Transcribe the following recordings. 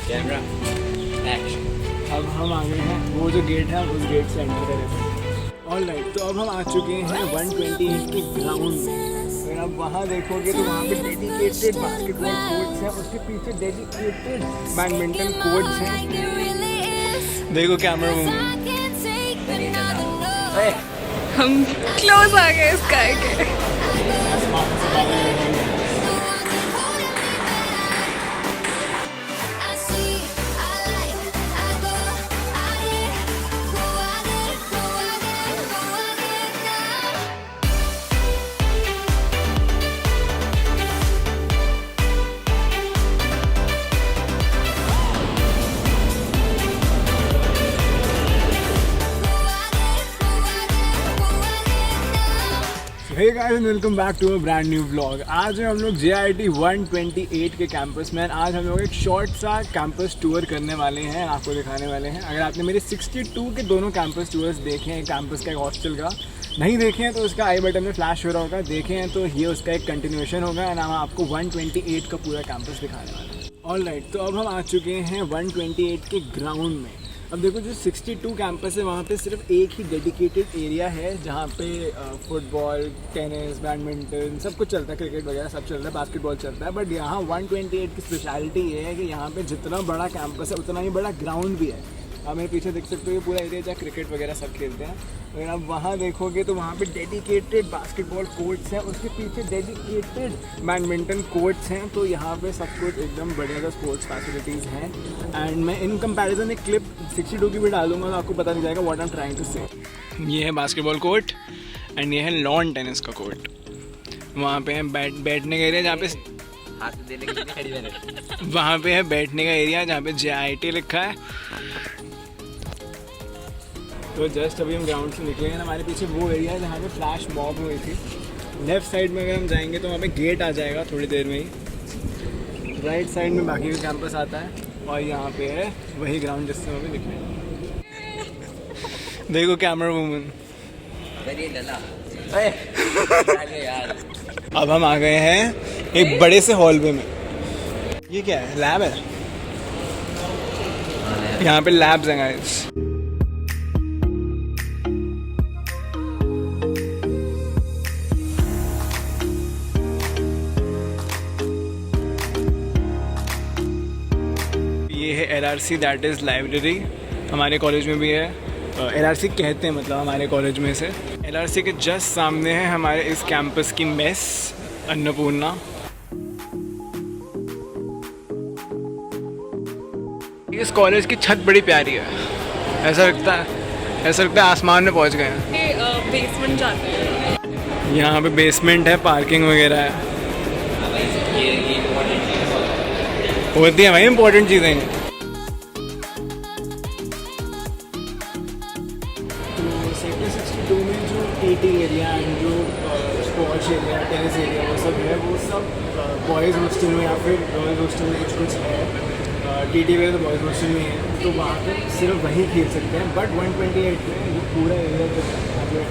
Camera action. अब हम आ गए हैं, वो जो गेट है उस गेट से एंटर करेंगे। ऑलराइट, तो अब हम आ चुके हैं 128 के ग्राउंड में। अगर आप वहाँ देखोगे तो वहाँ पे डेडिकेटेड बास्केटबॉल कोर्ट्स हैं, उसके पीछे डेडिकेटेड बैडमिंटन कोर्ट्स हैं। देखो कैमरा मूवमेंट। हम क्लोज आ गए स्काई के। Hey guys and welcome back to a brand new vlog। आज हम लोग JIT 128 के कैंपस में। आज हम लोग एक शॉर्ट सा कैंपस टूर करने वाले हैं, आपको दिखाने वाले हैं। अगर आपने मेरे 62 के दोनों कैंपस टूर्स देखे हैं, कैंपस का एक हॉस्टल का नहीं देखे हैं तो उसका आई बटन में फ्लैश हो रहा होगा, देखे हैं तो ये उसका एक कंटिन्यूएशन होगा एंड हम आपको 128 का पूरा कैंपस दिखाने वाले हैं। ऑलराइट, तो अब हम आ चुके हैं 128 के ग्राउंड में। अब देखो जो 62 कैंपस है वहाँ पे सिर्फ एक ही डेडिकेटेड एरिया है जहाँ पे फुटबॉल, टेनिस, बैडमिंटन सब कुछ चलता है, क्रिकेट वगैरह सब चल रहा है, बास्केटबॉल चलता है। बट यहाँ 128 की स्पेशलिटी ये है कि यहाँ पे जितना बड़ा कैंपस है उतना ही बड़ा ग्राउंड भी है। आप मेरे पीछे देख सकते हो ये पूरा एरिया जहाँ क्रिकेट वगैरह सब खेलते हैं। अगर आप वहाँ देखोगे तो वहाँ पे डेडिकेटेड बास्केटबॉल कोर्ट्स हैं, उसके पीछे डेडिकेटेड बैडमिंटन कोर्ट्स हैं। तो यहाँ पे सब कुछ एकदम बढ़िया सा स्पोर्ट्स फैसिलिटीज़ हैं। एंड मैं इन कंपैरिजन एक क्लिप 62 की भी डालूंगा तो आपको पता नहीं जाएगा what I am trying to say. ये है बास्केटबॉल कोर्ट एंड ये है लॉन टेनिस का कोर्ट। वहाँ पे है बैठने का एरिया जहाँ पे वहाँ पे है बैठने का एरिया जहाँ पे JIT लिखा है। तो जस्ट अभी हम ग्राउंड से निकले हैं, हमारे पीछे वो एरिया है जहाँ पे फ्लैश मॉब हुई थी। लेफ्ट साइड में अगर हम जाएंगे तो वहाँ पे गेट आ जाएगा थोड़ी देर में ही। राइट साइड में बाकी का कैंपस आता है और यहाँ पे है वही ग्राउंड जिससे हम अभी निकले। देखो कैमरा वूमन। अब हम आ गए हैं एक बड़े से हॉलवे में। ये क्या है, लैब है? यहाँ पे लैब्स हैं गाइस। ये है LRC, दैट इज़ लाइब्रेरी। हमारे कॉलेज में भी है। LRC कहते हैं मतलब हमारे कॉलेज में से। LRC के जस्ट सामने है हमारे इस कैंपस की मेस अन्नपूर्णा। इस कॉलेज की छत बड़ी प्यारी है, ऐसा लगता है आसमान में पहुंच गए हैं। बेसमेंट जाते हैं। यहाँ पे बेसमेंट है, पार्किंग वगैरह है। होती है भाई इंपॉर्टेंट चीज़ें। तो सेक्टर 62 में जो TT एरिया एंड जो स्पोर्ट्स एरिया, टेनिस एरिया वो सब है, वो सब बॉयज़ हॉस्टल में या फिर गर्ल्स हॉस्टल में कुछ है। TT वगैरह तो बॉयज़ हॉस्टल में है, तो वहाँ पे सिर्फ वही खेल सकते हैं। बट 128 में ये पूरा एरिया जो है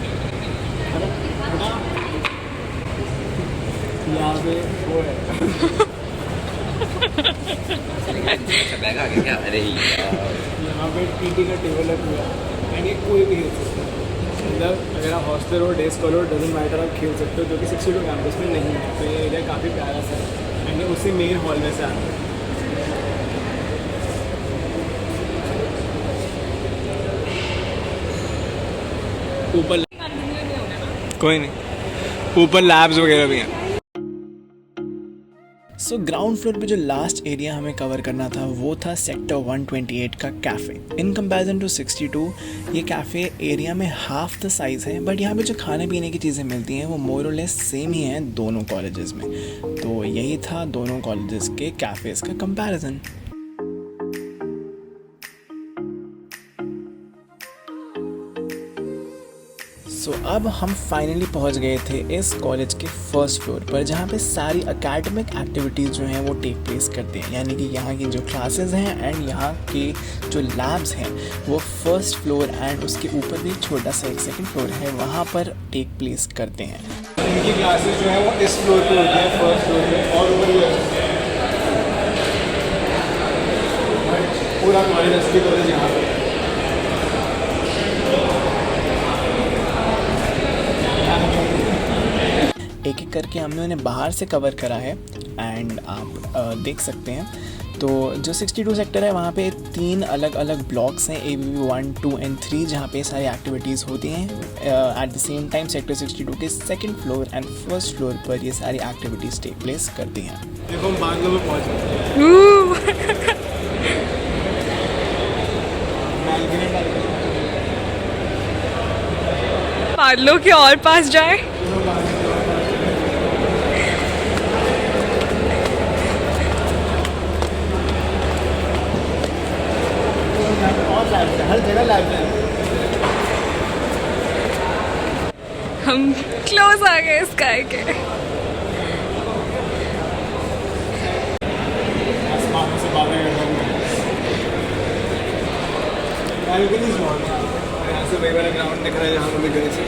यहाँ पे वो है। यहाँ पे TT का टेबल है पूरा एंड ये कोई भी खेल सकता है। मतलब अगर आप हॉस्टल हो, डे स्कॉलर हो, डजंट मैटर, आप खेल सकते हो, जो कि 62 कैंपस में नहीं है। तो ये एरिया काफ़ी प्यारा सा है एंड उसी मेन हॉल में से आता है। ऊपर कोई नहीं, ऊपर लैब्स वगैरह भी हैं। सो ग्राउंड फ्लोर पे जो लास्ट एरिया हमें कवर करना था वो था सेक्टर 128 का कैफ़े। इन कंपैरिजन टू 62 ये कैफ़े एरिया में हाफ द साइज़ है, बट यहाँ पे जो खाने पीने की चीज़ें मिलती हैं वो मोर और लेस सेम ही हैं दोनों कॉलेजेस में। तो यही था दोनों कॉलेजेस के कैफ़ेज़ का कंपैरिजन। सो अब हम फाइनली पहुंच गए थे इस कॉलेज के फर्स्ट फ्लोर पर, जहां पे सारी एकेडमिक एक्टिविटीज़ जो हैं वो टेक प्लेस करते हैं। यानी कि यहाँ की जो क्लासेस हैं एंड यहाँ के जो लैब्स हैं वो फर्स्ट फ्लोर एंड उसके ऊपर भी छोटा सा एक सेकंड फ्लोर है, वहाँ पर टेक प्लेस करते हैं। इनकी क्लासेस जो हैं वो इस फ्लोर पर होती हैं, फर्स्ट फ्लोर पर। और पूरा कॉलेज एसपी कॉलेज यहाँ पे। एक एक करके हमने उन्हें बाहर से कवर करा है एंड आप देख सकते हैं। तो जो 62 सेक्टर है वहाँ पे 3 अलग अलग ब्लॉक्स हैं, ABB 1, 2 एंड 3, जहाँ पे सारी एक्टिविटीज़ होती हैं। At the same time sector 62 के second floor and first floor पर ये सारी एक्टिविटीज़ टेक प्लेस करती हैं। देखो हम बांग्लो में पहुँच गए। पार्लो के और पास जाए। हर जगह लैब है। हम क्लोज आ गए स्काई के। आसमान से बातें कर रहे हैं। यहाँ से वही वाला ग्राउंड दिख रहा है जहाँ पे गए थे।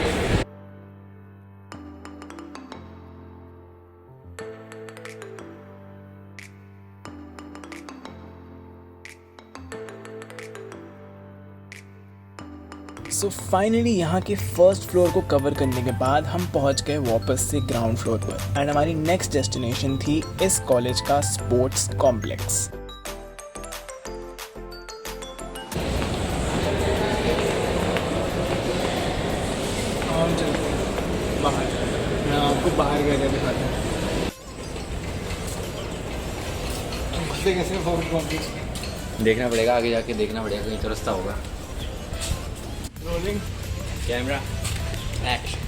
सो फाइनली यहाँ के फर्स्ट फ्लोर को कवर करने के बाद हम पहुँच गए वापस से ग्राउंड फ्लोर पर एंड हमारी नेक्स्ट डेस्टिनेशन थी इस कॉलेज का स्पोर्ट्स कॉम्प्लेक्स। हम चलते हैं बाहर, मैं आपको बाहर गए दिखाता हूँ कैसे कॉम्प्लेक्स। देखना पड़ेगा, आगे जाके देखना पड़ेगा, कहीं तो रास्ता होगा। Rolling camera action.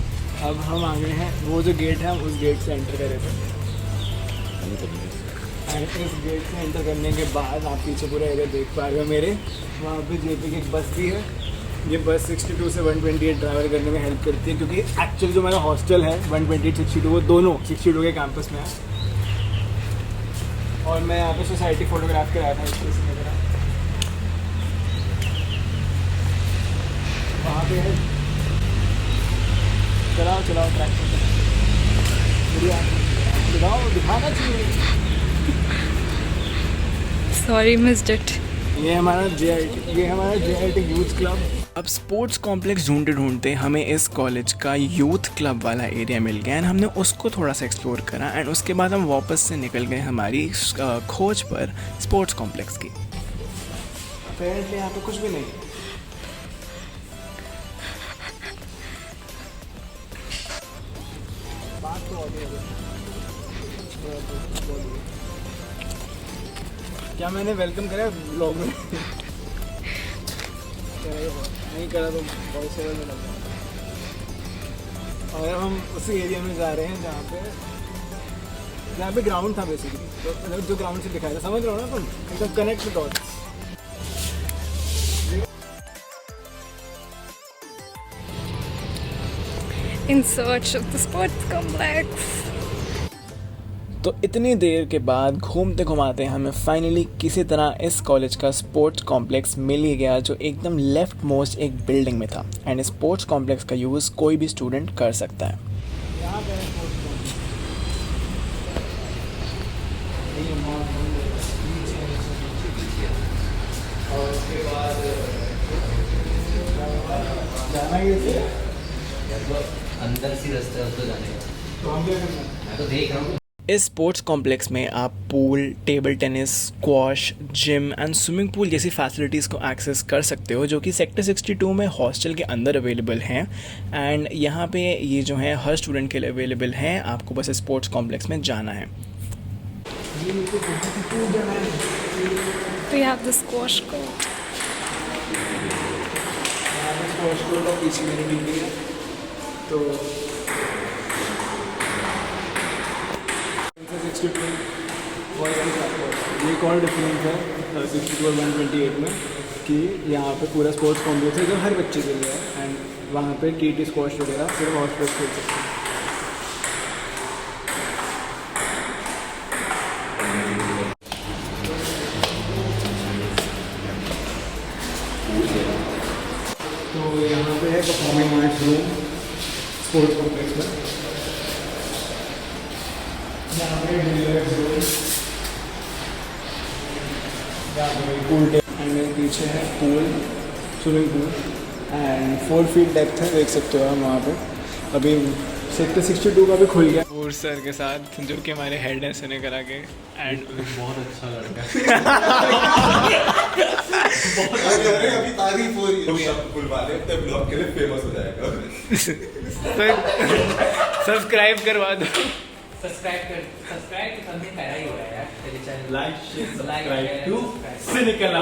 अब हम आ गए हैं, वो जो गेट है हम उस गेट से एंटर करे थे एंड इस गेट से एंटर करने के बाद आप पीछे पूरा एरिया देख पा रहे हो मेरे। वहाँ पे जेपी की एक बस भी है। ये बस 62 से 128 ट्रैवल करने में हेल्प करती है क्योंकि एक्चुअली जो मेरा हॉस्टल है 128 62 वो दोनों 62 के कैंपस में है। और मैं यहाँ पे सोसाइटी फोटोग्राफ कराया था इसलिए वगैरह वहाँ पे है। चलाओ चलाओ ट्रैक बढ़िया दिखाओ, दिखाना चाहिए। Sorry missed it. ये हमारा JIT यूथ क्लब। अब स्पोर्ट्स कॉम्प्लेक्स ढूंढते ढूंढते हमें इस कॉलेज का यूथ क्लब वाला एरिया मिल गया एंड हमने उसको थोड़ा सा एक्सप्लोर करा एंड उसके बाद हम वापस से निकल गए हमारी खोज पर स्पोर्ट्स कॉम्प्लेक्स की। अपेरेंटली यहाँ पे कुछ भी नहीं है। बात तो क्या मैंने वेलकम करा ब्लॉग में? नहीं करा तो बहुत सेवा में लगा। और हम उसी एरिया में जा रहे हैं जहाँ पे ग्राउंड था बेसिकली। तो मतलब जो ग्राउंड से दिखाया था, समझ रहे हो ना तुम, एकदम connect with dots. In search of the sports complex. तो इतनी देर के बाद घूमते घुमाते हमें फाइनली किसी तरह इस कॉलेज का स्पोर्ट्स कॉम्प्लेक्स मिल ही गया जो एकदम लेफ्ट मोस्ट एक बिल्डिंग में था एंड स्पोर्ट्स कॉम्प्लेक्स का यूज़ कोई भी स्टूडेंट कर सकता है। और उसके बाद जाना अंदर सी रास्ता है तो जाने का। मैं तो देख रहा हूँ। इस स्पोर्ट्स कॉम्प्लेक्स में आप pool, table tennis, squash, gym and swimming pool जैसी फैसिलिटीज़ को एक्सेस कर सकते हो जो कि सेक्टर 62 में हॉस्टल के अंदर अवेलेबल हैं एंड यहाँ पे ये जो है हर स्टूडेंट के लिए अवेलेबल हैं। आपको बस स्पोर्ट्स कॉम्प्लेक्स में जाना है। We have the squash court. Squash court और पीछे मेरी बिल्डिंग है। तो 62 ये एक और डिफरेंस है 62 और 128 में कि यहाँ पे पूरा स्पोर्ट्स कॉम्प्लेक्स है जो हर बच्चे के लिए है एंड वहाँ पे TT स्क्वॉश वगैरह सिर्फ हॉस्टल खेल सकते हैं। तो यहाँ पे है performing arts room sports complex में। यहाँ पे पूल एंड मेरे पीछे है pool, swimming pool and 4 feet depth है, देख सकते हो हम वहाँ पे। अभी सेक्टर 62 का भी खुल गया और सर के साथ जो कि हमारे हेड हैं सुने करा के। एंड बहुत अच्छा लड़का अभी तारीफ हो रही है, सब बुलवाने अपने ब्लॉग के लिए फेमस हो जाएगा। सब्सक्राइब करवा दो। सब्सक्राइब तो करने का ही हो रहा है यार तेरे channel. Like share subscribe to Cynical.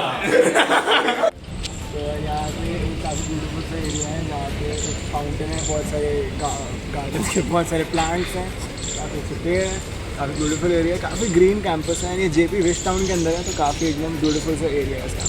तो यहाँ पे काफ़ी ब्यूटीफुल सा एरिया है जहाँ पे एक फाउंटेन है, बहुत सारे गार्डन के बहुत सारे प्लांट्स हैं, काफ़ी अच्छे पेड़ हैं, काफ़ी ब्यूटीफुल एरिया है, काफ़ी ग्रीन कैंपस है। ये जेपी वेस्ट टाउन के अंदर है तो काफ़ी एकदम ब्यूटीफुल सा एरिया है इसका।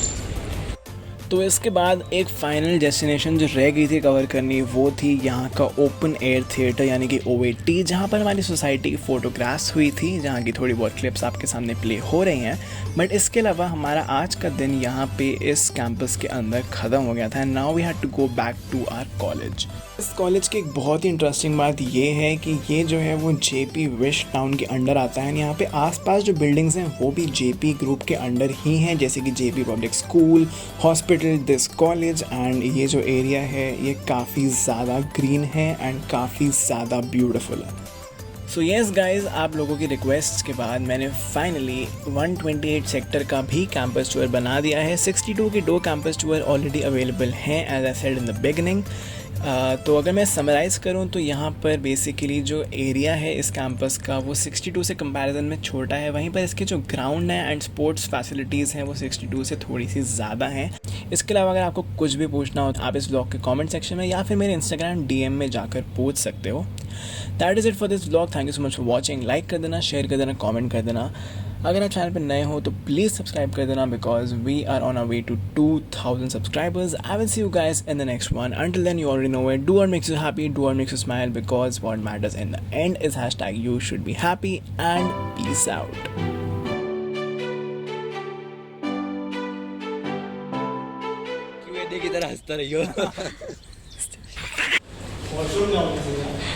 तो इसके बाद एक फ़ाइनल डेस्टिनेशन जो रह गई थी कवर करनी वो थी यहाँ का ओपन एयर थिएटर यानी कि OAT, जहाँ पर हमारी सोसाइटी की फ़ोटोग्राफ्स हुई थी, जहाँ की थोड़ी बहुत क्लिप्स आपके सामने प्ले हो रही हैं। बट इसके अलावा हमारा आज का दिन यहाँ पे इस कैंपस के अंदर ख़त्म हो गया था। Now we had to go back to our college. इस कॉलेज की एक बहुत ही इंटरेस्टिंग बात ये है कि ये जो है वो JP वेस्ट टाउन के अंडर आता है। यहाँ पे आसपास जो बिल्डिंग्स हैं वो भी JP ग्रुप के अंडर ही हैं, जैसे कि JP public school, hospital, this college. And ये जो एरिया है ये काफ़ी ज़्यादा ग्रीन है एंड काफ़ी ज़्यादा ब्यूटीफुल है। सो येस गाइज, आप लोगों की रिक्वेस्ट के बाद मैंने फाइनली 128 सेक्टर का भी कैंपस टूर बना दिया है। 62 के 2 कैंपस टूर ऑलरेडी अवेलेबल हैं as I said in the beginning. तो अगर मैं समराइज़ करूं तो यहाँ पर बेसिकली जो एरिया है इस कैंपस का वो 62 से कंपैरिजन में छोटा है, वहीं पर इसके जो ग्राउंड हैं एंड स्पोर्ट्स फैसिलिटीज़ हैं वो 62 से थोड़ी सी ज़्यादा हैं। इसके अलावा अगर आपको कुछ भी पूछना हो तो आप इस ब्लॉग के कमेंट सेक्शन में या फिर मेरे इंस्टाग्राम DM में जाकर पूछ सकते हो। That is it for this blog. Thank you so much for watching. Like कर देना, शेयर कर देना, कमेंट कर देना। अगर आप चैनल पर नए हो तो प्लीज़ सब्सक्राइब कर देना because we are on a way to 2000 subscribers. I will see you guys in the next one. Until then, you already know it. Do what makes you happy, do what makes you smile, because what matters in the end is hashtag you should be happy and peace out. की तरह हंसता रहियो। Washroom जाऊँगा।